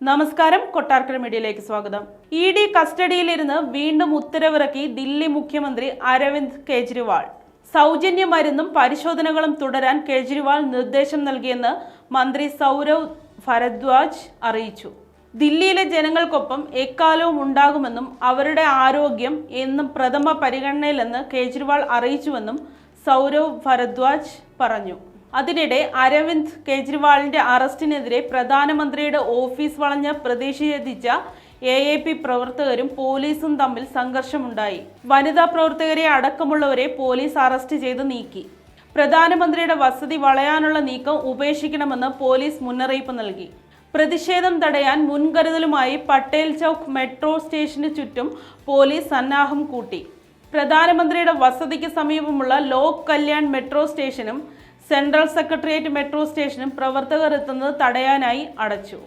നമസ്കാരം, കൊട്ടാരക്കര മീഡിയയിലേക്ക് സ്വാഗതം. ED കസ്റ്റഡിയിലിരുന്ന് വീണ്ടും ഉത്തരവിറക്കി ദില്ലി മുഖ്യമന്ത്രി അരവിന്ദ് കെജ്രിവാൾ. സൗജന്യ മരുന്നും പരിശോധനകളും തുടരാൻ കെജ്രിവാൾ നിർദ്ദേശം നൽകിയെന്ന് മന്ത്രി സൗരവ് ഭരദ്വാജ് അറിയിച്ചു. ദില്ലിയിലെ ജനങ്ങൾക്കൊപ്പം എക്കാലവും ഉണ്ടാകുമെന്നും അവരുടെ ആരോഗ്യം എന്നും പ്രഥമ പരിഗണനയിലെന്ന് കെജ്രിവാൾ അറിയിച്ചുവെന്നും സൗരവ് ഭരദ്വാജ് പറഞ്ഞു. അതിനിടെ അരവിന്ദ് കെജ്രിവാളിന്റെ അറസ്റ്റിനെതിരെ പ്രധാനമന്ത്രിയുടെ ഓഫീസ് വളഞ്ഞ് പ്രതിഷേധിച്ച AAP പ്രവർത്തകരും പോലീസും തമ്മിൽ സംഘർഷമുണ്ടായി. വനിതാ പ്രവർത്തകരെ അടക്കമുള്ളവരെ പോലീസ് അറസ്റ്റ് ചെയ്ത് നീക്കി. പ്രധാനമന്ത്രിയുടെ വസതി വളയാനുള്ള നീക്കം ഉപേക്ഷിക്കണമെന്ന് പോലീസ് മുന്നറിയിപ്പ് നൽകി. പ്രതിഷേധം തടയാൻ മുൻകരുതലുമായി പട്ടേൽ ചൗക്ക് മെട്രോ സ്റ്റേഷന് ചുറ്റും പോലീസ് സന്നാഹം കൂട്ടി. പ്രധാനമന്ത്രിയുടെ വസതിക്ക് സമീപമുള്ള ലോക് കല്യാൺ മെട്രോ സ്റ്റേഷനും സെൻട്രൽ സെക്രട്ടേറിയറ്റ് മെട്രോ സ്റ്റേഷനും പ്രവർത്തകർ എത്തുന്നത് തടയാനായി അടച്ചു.